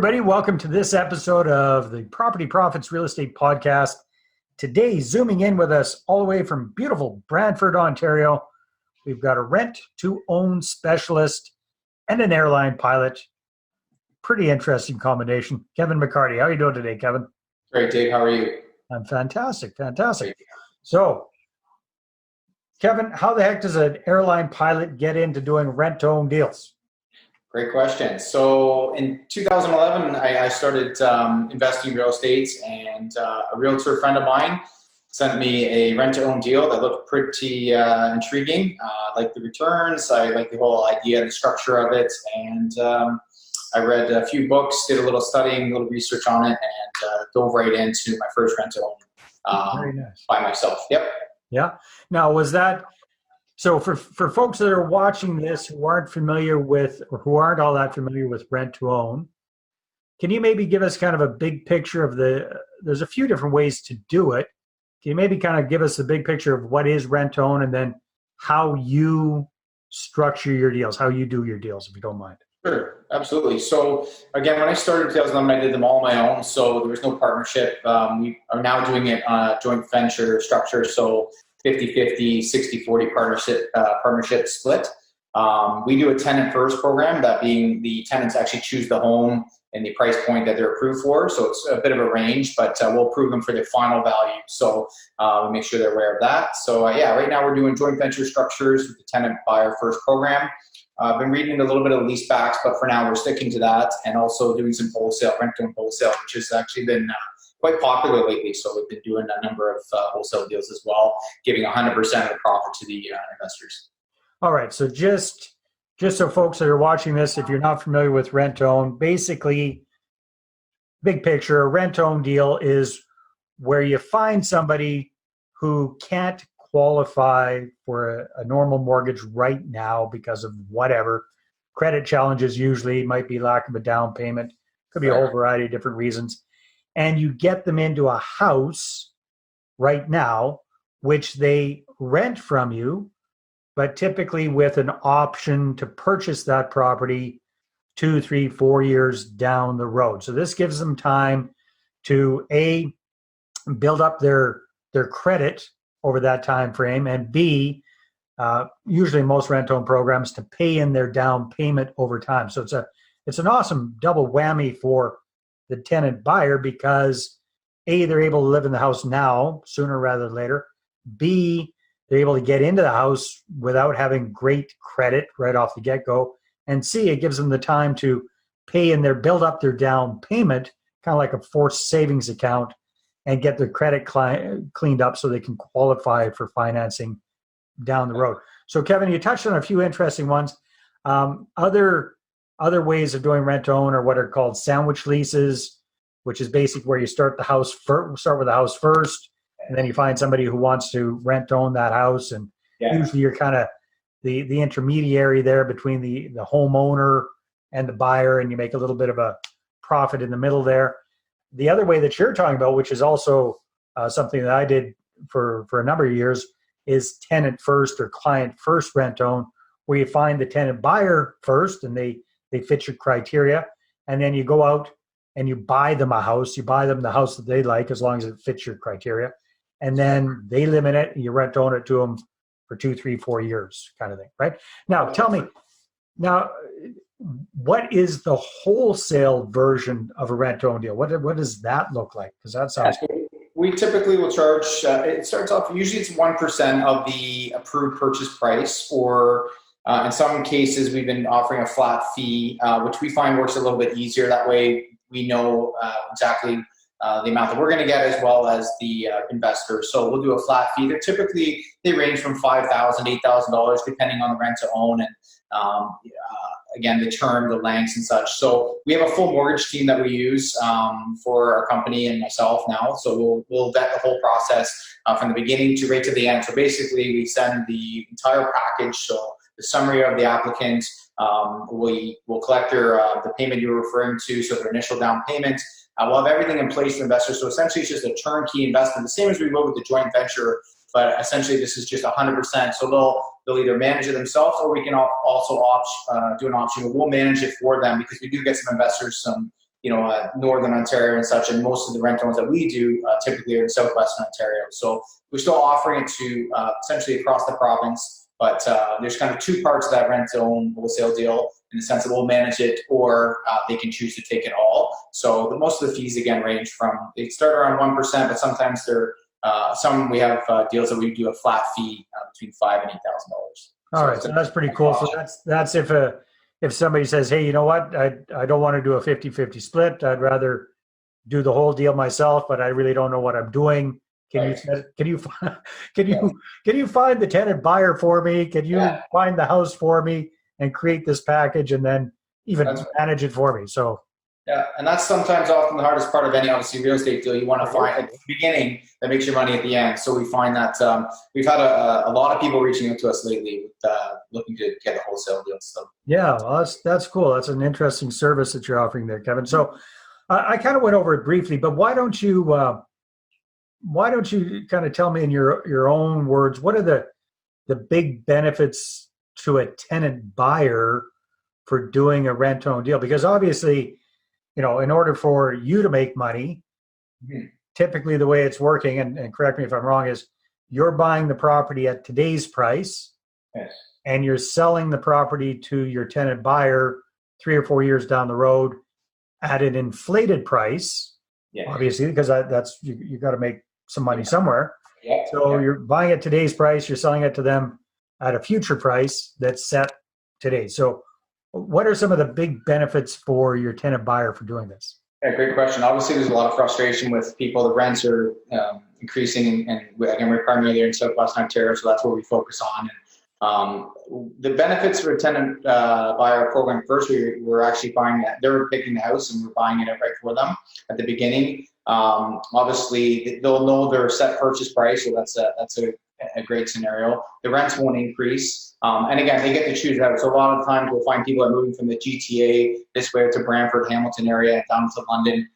everybody. Welcome to this episode of the Property Profits Real Estate Podcast. Today, zooming in with us all the way from beautiful Brantford, Ontario, we've got a rent-to-own specialist and an airline pilot. Pretty interesting combination. Kevin McHardy. How are you doing today, Kevin? Great, Dave. How are you? I'm fantastic. So, Kevin, how the heck does an airline pilot get into doing rent-to-own deals? Great question. So in 2011, I started investing in real estate, and a realtor friend of mine sent me a rent-to-own deal that looked pretty intriguing. I liked the returns. I liked the whole idea and the structure of it. And I read a few books, did a little studying, a little research on it, and dove right into my first rent-to-own Very nice. by myself. Yep. Yeah. Now, was that... So for folks that are watching this who aren't familiar with, or who aren't all that familiar with rent to own, can you maybe give us kind of a big picture of there's a few different ways to do it. Can you maybe kind of give us a big picture of what is rent to own and then how you structure your deals, how you do your deals, if you don't mind? Sure, absolutely. So again, when I started in 2011, I did them all on my own. So there was no partnership. We are now doing it on a joint venture structure. So 50-50, 60-40 partnership split. We do a tenant first program, that being the tenants actually choose the home and the price point that they're approved for. So it's a bit of a range, but we'll approve them for their final value. So we make sure they're aware of that. So right now we're doing joint venture structures with the tenant buyer first program. I've been reading a little bit of lease backs, but for now we're sticking to that, and also doing some wholesale, rent-to-own wholesale, which has actually been quite popular lately. So we've been doing a number of wholesale deals as well, giving 100% of the profit to the investors. All right. So just so folks that are watching this, if you're not familiar with rent to own, basically, big picture, a rent to own deal is where you find somebody who can't qualify for a normal mortgage right now because of whatever credit challenges, usually might be lack of a down payment, could be a whole variety of different reasons. And you get them into a house right now, which they rent from you, but typically with an option to purchase that property 2, 3, 4 years down the road. So this gives them time to A, build up their credit over that time frame, and B, usually most rent-own programs, to pay in their down payment over time. So it's an awesome double whammy for the tenant buyer, because A, they're able to live in the house now sooner rather than later. B, they're able to get into the house without having great credit right off the get-go. And C, it gives them the time to pay in build up their down payment, kind of like a forced savings account, and get their credit cleaned up so they can qualify for financing down the road. So Kevin, you touched on a few interesting ones. Other ways of doing rent to own are what are called sandwich leases, which is basically where you start with the house first, and then you find somebody who wants to rent to own that house, and usually you're kind of the intermediary there between the homeowner and the buyer, and you make a little bit of a profit in the middle there. The other way that you're talking about, which is also something that I did for a number of years, is tenant first or client first rent to own, where you find the tenant buyer first and they fit your criteria, and then you go out and you buy them a house. You buy them the house that they like, as long as it fits your criteria, and then they live in it and you rent to own it to them for 2, 3, 4 years, kind of thing, right? Now, tell me, what is the wholesale version of a rent to own deal? What does that look like? Because that sounds good. We typically will charge, it starts off, usually it's 1% of the approved purchase price, or in some cases, we've been offering a flat fee, which we find works a little bit easier. That way we know exactly the amount that we're going to get, as well as the investor. So we'll do a flat fee. They range from $5,000 to $8,000, depending on the rent to own, and again, the term, the lengths and such. So we have a full mortgage team that we use for our company and myself now. So we'll vet the whole process from the beginning to right to the end. So basically we send the entire package. So the summary of the applicant, we will collect the payment you're referring to, so their initial down payment. We'll have everything in place for investors. So essentially it's just a turnkey investment, the same as we would with the joint venture, but essentially this is just 100%. So they'll either manage it themselves, or we can also do an option where we'll manage it for them, because we do get some investors some Northern Ontario and such, and most of the rent owns that we do typically are in Southwestern Ontario. So we're still offering it to essentially across the province, but there's kind of two parts of that rent-to-own wholesale deal in the sense that we'll manage it, or they can choose to take it all. So most of the fees, again, range from, they start around 1%, but sometimes they're, we have deals that we do a flat fee between $5,000 and $8,000. All right, so that's pretty cool. So that's if somebody says, hey, you know what, I don't want to do a 50-50 split. I'd rather do the whole deal myself, but I really don't know what I'm doing. Can you find the tenant buyer for me? Can you find the house for me and create this package and then even manage it for me? So yeah, and that's sometimes often the hardest part of any obviously real estate deal. You want to find at the beginning that makes your money at the end. So we find that we've had a lot of people reaching out to us lately with looking to get a wholesale deal. So yeah, well, that's cool. That's an interesting service that you're offering there, Kevin. So I kind of went over it briefly, but why don't you kind of tell me in your own words, what are the big benefits to a tenant buyer for doing a rent-own deal? Because obviously, in order for you to make money, typically the way it's working, and correct me if I'm wrong, is you're buying the property at today's price, and you're selling the property to your tenant buyer 3 or 4 years down the road at an inflated price, obviously, because that's you got to make some money somewhere. So you're buying at today's price, you're selling it to them at a future price that's set today. So what are some of the big benefits for your tenant buyer for doing this? Yeah, great question. Obviously, there's a lot of frustration with people. The rents are increasing, and again, we're primarily in Southwestern Ontario, so that's where we focus on. And the benefits for a tenant buyer program, first, we're actually buying that. They're picking the house, and we're buying it outright for them at the beginning. Obviously, they'll know their set purchase price, so that's a great scenario. The rents won't increase. And again, they get to choose out. So a lot of times we'll find people are moving from the GTA this way to Brantford, Hamilton area, down to London,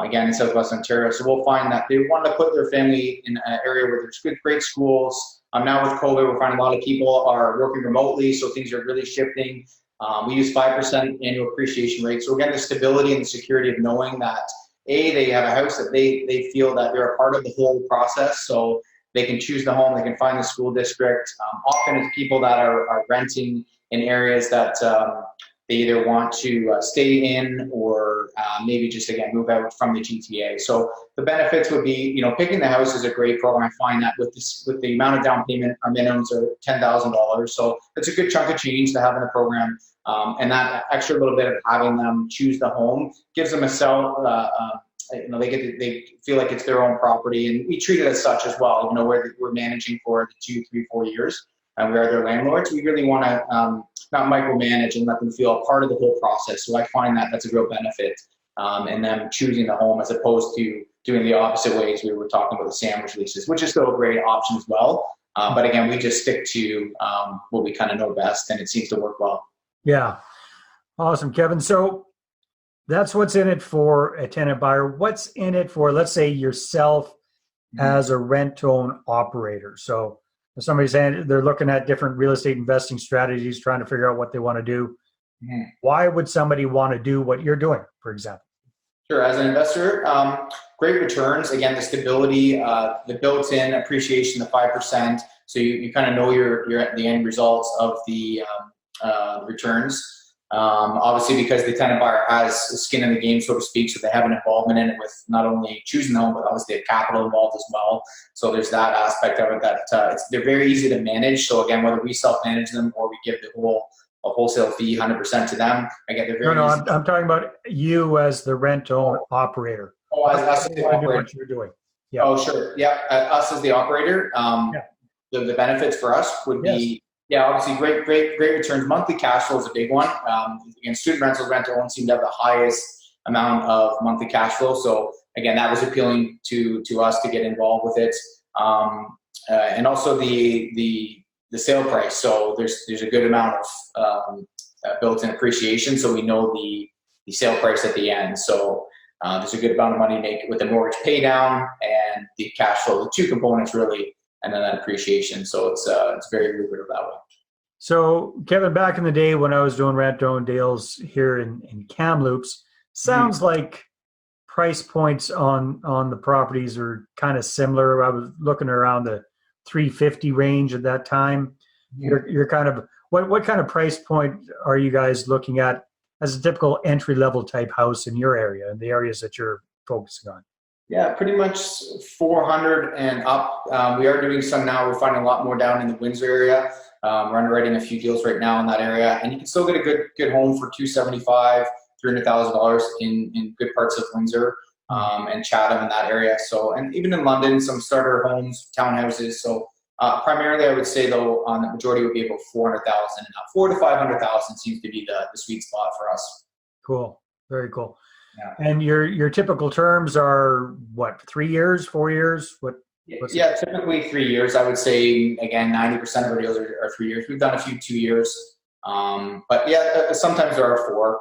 again, in Southwest Ontario. So we'll find that they want to put their family in an area where there's great schools. Now with COVID, we're finding a lot of people are working remotely, so things are really shifting. We use 5% annual appreciation rate. So again, the stability and the security of knowing that, they have a house that they feel that they're a part of the whole process. So they can choose the home, they can find the school district. Often it's people that are renting in areas that they either want to stay in or maybe just, again, move out from the GTA. So the benefits would be, picking the house is a great program. I find that with the amount of down payment, our minimums are $10,000. So it's a good chunk of change to have in the program. And that extra little bit of having them choose the home gives them a sell. They feel like it's their own property, and we treat it as such as well. We're managing for the 2, 3, 4 years, and we are their landlords. We really want to not micromanage and let them feel a part of the whole process. So I find that that's a real benefit in them choosing the home as opposed to doing the opposite ways we were talking about the sandwich leases, which is still a great option as well. But again, we just stick to what we kind of know best, and it seems to work well. Yeah, awesome, Kevin. So that's what's in it for a tenant buyer. What's in it for, let's say, yourself as a rent-to-own operator? So if somebody's saying they're looking at different real estate investing strategies, trying to figure out what they want to do, why would somebody want to do what you're doing, for example? Sure. As an investor, great returns. Again, the stability, the built-in appreciation, the 5%. So you kind of know you're at the end results of the returns. Obviously, because the tenant buyer has skin in the game, so to speak, so they have an involvement in it with not only choosing the home, but obviously a capital involved as well. So there's that aspect of it that they're very easy to manage. So again, whether we self-manage them or we give a wholesale fee 100% to them, again, they're very easy. I'm talking about you as the rent-own operator. Oh, as us as the operator. What you're doing. Yeah. Oh, sure. Yeah, us as the operator. The benefits for us would be. Yeah, obviously great returns. Monthly cash flow is a big one. Again, student rentals, rent-to-own seem to have the highest amount of monthly cash flow. So again, that was appealing to us to get involved with it. And also the sale price. So there's a good amount of built-in appreciation. So we know the sale price at the end. So there's a good amount of money to make with the mortgage pay down and the cash flow, the two components really, and then that appreciation. So it's very lucrative that way. So Kevin, back in the day when I was doing rent-to-own deals here in Kamloops, Sounds like price points on the properties are kind of similar. I was looking around the 350 range at that time. You're kind of what kind of price point are you guys looking at as a typical entry level type house in your area and the areas that you're focusing on? Yeah, pretty much 400 and up. We are doing some now. We're finding a lot more down in the Windsor area. We're underwriting a few deals right now in that area, and you can still get a good home for $275,000, $300,000 in good parts of Windsor and Chatham in that area. So, and even in London, some starter homes, townhouses. So, primarily, I would say though, on the majority would be about 400,000 and up. 400 to 500,000 seems to be the sweet spot for us. Cool, very cool. Yeah. And your typical terms are what? 3 years, 4 years? Yeah, typically 3 years. I would say, again, 90% of our deals are 3 years. We've done a few 2 years. But yeah, sometimes there are 4.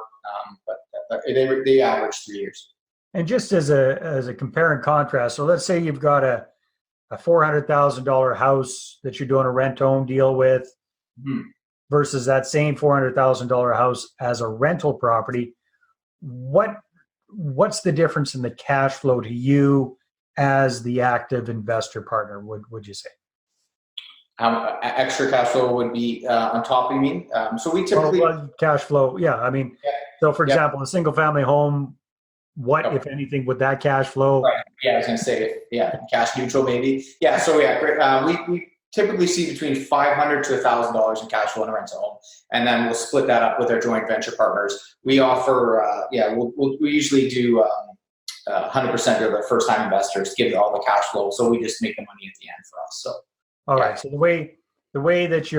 But they average 3 years. And just as a compare and contrast, so let's say you've got a $400,000 house that you're doing a rent-own deal with versus that same $400,000 house as a rental property. What's the difference in the cash flow to you as the active investor partner, would you say? Extra cash flow would be on top, you mean? So we typically... cash flow, yeah. I mean, so for example, a single family home, what, if anything, would that cash flow? Right. Yeah, I was going to say, cash neutral maybe. Yeah, so we typically see between $500 to $1,000 in cash flow in a rental home, and then we'll split that up with our joint venture partners. We offer, we usually do 100% of the first-time investors give all the cash flow, so we just make the money at the end for us. So, all right. So the way that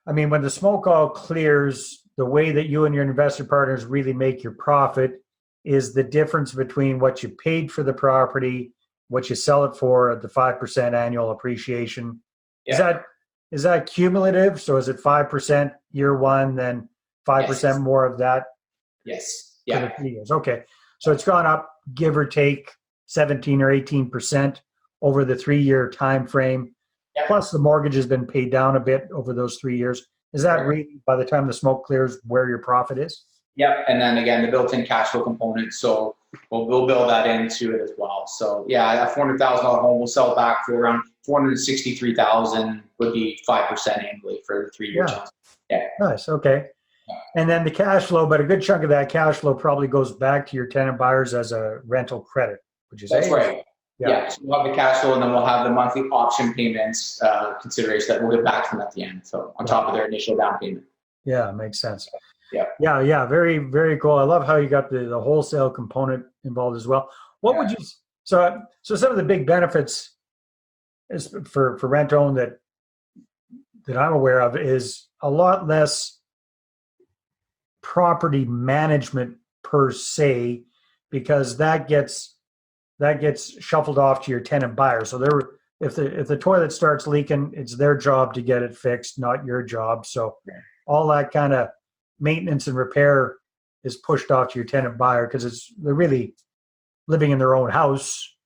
when the smoke all clears, the way that you and your investor partners really make your profit is the difference between what you paid for the property, what you sell it for at the 5% annual appreciation. Yeah. Is that cumulative? So is it 5% year one, then 5% more of that? Yes. For the 3 years. Okay. So it's gone up, give or take 17 or 18% over the 3-year time frame. Yeah. Plus the mortgage has been paid down a bit over those 3 years. Is that really, by the time the smoke clears, where your profit is? Yep. And then again, the built-in cash flow component. So we'll build that into it as well. So yeah, a $400,000 home will sell back for around $463,000 would be 5% annually for the 3 years. Yeah. Nice. Okay. And then the cash flow, but a good chunk of that cash flow probably goes back to your tenant buyers as a rental credit, would you say? That's right. Yeah. So we'll have the cash flow, and then we'll have the monthly option payments consideration that we'll give back to them at the end. So on top of their initial down payment. Yeah, makes sense. Yeah. Very, very cool. I love how you got the wholesale component involved as well. What would you? So some of the big benefits is for rent own that I'm aware of is a lot less property management per se, because that gets shuffled off to your tenant buyer. So if the toilet starts leaking, it's their job to get it fixed, not your job. So all that kind of maintenance and repair is pushed off to your tenant buyer because they're really living in their own house.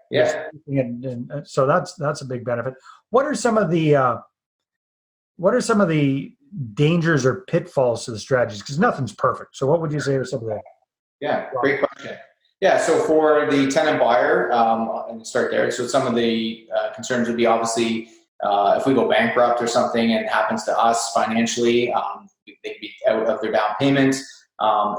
Yeah. And so that's a big benefit. What are some of the dangers or pitfalls to the strategies? Because nothing's perfect. So what would you say are some of that? Yeah, great question. Yeah, so for the tenant buyer, and start there. So some of the concerns would be obviously if we go bankrupt or something and it happens to us financially, they could be out of their down payment.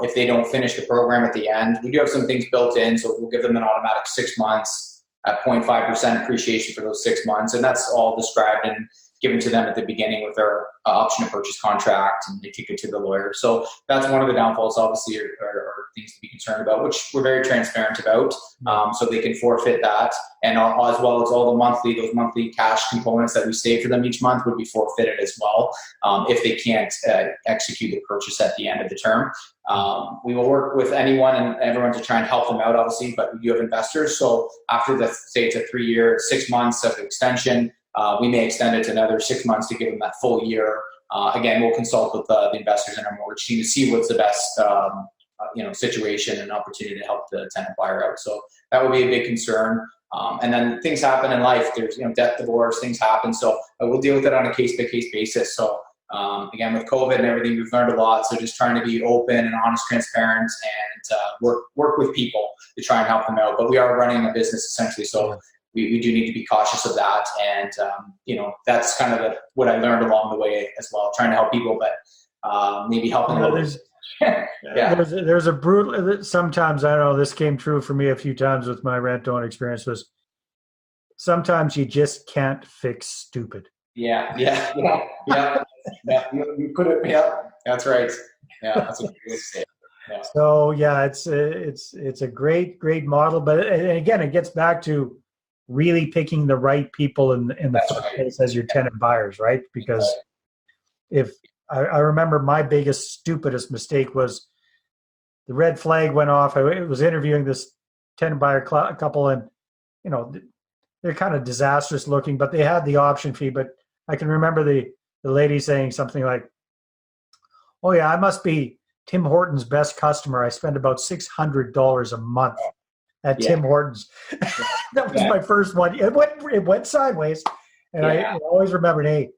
If they don't finish the program at the end, we do have some things built in. So we'll give them an automatic 6 months at 0.5% appreciation for those 6 months. And that's all described and given to them at the beginning with our option to purchase contract, and they kick it to the lawyer. So that's one of the downfalls, obviously, are things to be concerned about, which we're very transparent about. So they can forfeit that. And as well as all those monthly cash components that we save for them each month would be forfeited as well if they can't execute the purchase at the end of the term. We will work with anyone and everyone to try and help them out, obviously, but we do have investors. So after say it's a 3 year, 6 months of extension, we may extend it to another 6 months to give them that full year. Again, we'll consult with the investors in our mortgage team to see what's the best situation and opportunity to help the tenant buyer out. So that would be a big concern. And then things happen in life. There's death, divorce, things happen. So we'll deal with it on a case-by-case basis. So Again, with COVID and everything, we've learned a lot. So just trying to be open and honest, transparent, and work with people to try and help them out. But we are running a business essentially, so we do need to be cautious of that. And that's kind of what I learned along the way as well, trying to help people, but maybe helping them. There's a brutal. Sometimes, I don't know. This came true for me a few times with my rent-to-own experience. Was sometimes you just can't fix stupid. Yeah. You put it. Yeah, that's right. Yeah, that's a good way to say it. Yeah. So yeah, it's a great model, but and again, it gets back to really picking the right people in the first place as your tenant buyers, right? Because if I remember my biggest, stupidest mistake was the red flag went off. I was interviewing this tenant buyer couple, and they're kind of disastrous looking, but they had the option fee. But I can remember the lady saying something like, "Oh yeah, I must be Tim Hortons' best customer. I spend about $600 a month at Tim Hortons." That was my first one. It went sideways, and I always remembered, hey,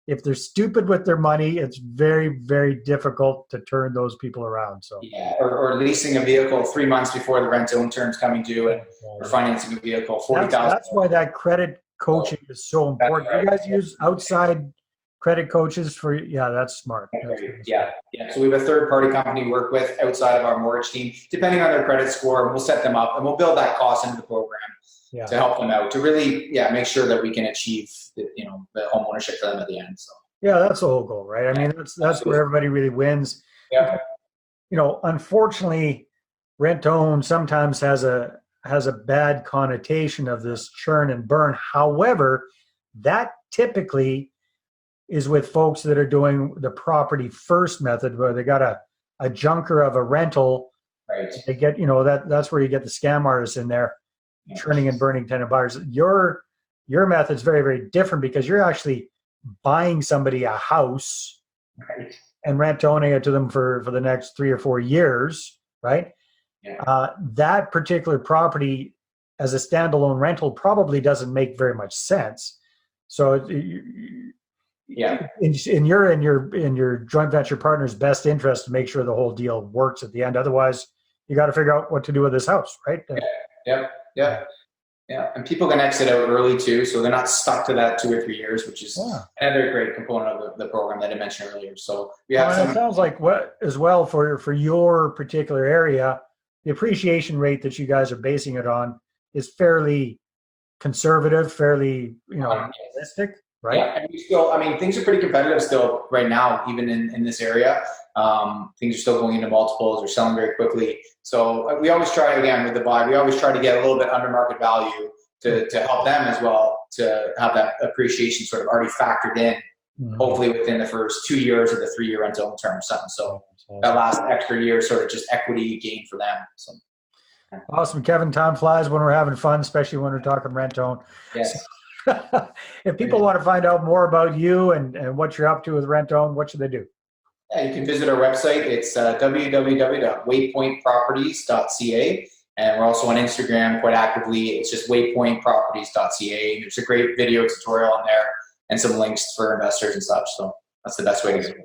if they're stupid with their money, it's very, very difficult to turn those people around. So or leasing a vehicle 3 months before the rent-to-own term's coming due, and or financing a vehicle $40,000. That's why that credit coaching is so important. You guys use outside credit coaches for? Yeah, that's smart. Yeah. So we have a third-party company we work with outside of our mortgage team, depending on their credit score, and we'll set them up and we'll build that cost into the program to help them out, to really make sure that we can achieve the home ownership for them at the end. So that's the whole goal, right? I mean, that's where everybody really wins. Yeah. Unfortunately, rent-to-own sometimes has a bad connotation of this churn and burn. However, that typically is with folks that are doing the property first method, where they got a junker of a rental. Right. They get, that's where you get the scam artists in there, churning and burning tenant buyers. Your method's very, very different, because you're actually buying somebody a house and rent-owning it to them for the next 3 or 4 years, right? Yeah. That particular property as a standalone rental probably doesn't make very much sense. So in your joint venture partner's best interest to make sure the whole deal works at the end. Otherwise, you got to figure out what to do with this house, right? Yeah. And people can exit out early too, so they're not stuck to that 2 or 3 years, which is another great component of the program that I mentioned earlier. So we have it sounds like as well for your particular area, the appreciation rate that you guys are basing it on is fairly conservative, fairly realistic, right? Yeah, and we still, things are pretty competitive still right now, even in this area. Things are still going into multiples or selling very quickly. So we always try, again, with the buy, we always try to get a little bit under market value to help them as well, to have that appreciation sort of already factored in, hopefully within the first 2 years of the 3-year rental term or something. So that last extra year sort of just equity gain for them. So. Awesome. Kevin, time flies when we're having fun, especially when we're talking rent-own. Yes. If people want to find out more about you and what you're up to with rent-own, what should they do? Yeah, you can visit our website. It's www.waypointproperties.ca. And we're also on Instagram quite actively. It's just waypointproperties.ca. There's a great video tutorial on there and some links for investors and such. So that's the best way to get it.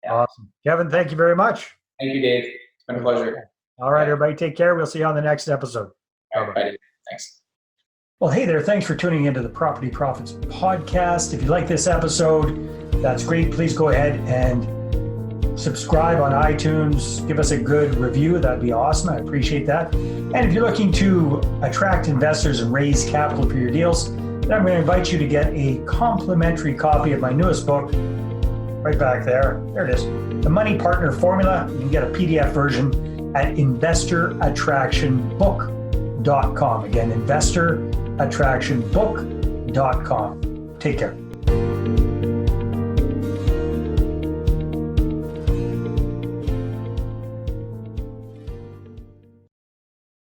Yeah. Awesome. Kevin, thank you very much. Thank you, Dave. It's been a pleasure. All right, everybody, take care. We'll see you on the next episode. All right, bye. Thanks. Well, hey there. Thanks for tuning into the Property Profits Podcast. If you like this episode, that's great. Please go ahead and subscribe on iTunes. Give us a good review. That'd be awesome. I appreciate that. And if you're looking to attract investors and raise capital for your deals, then I'm going to invite you to get a complimentary copy of my newest book, right back there. There it is. The Money Partner Formula. You can get a PDF version at investorattractionbook.com. Again, investorattractionbook.com. Take care.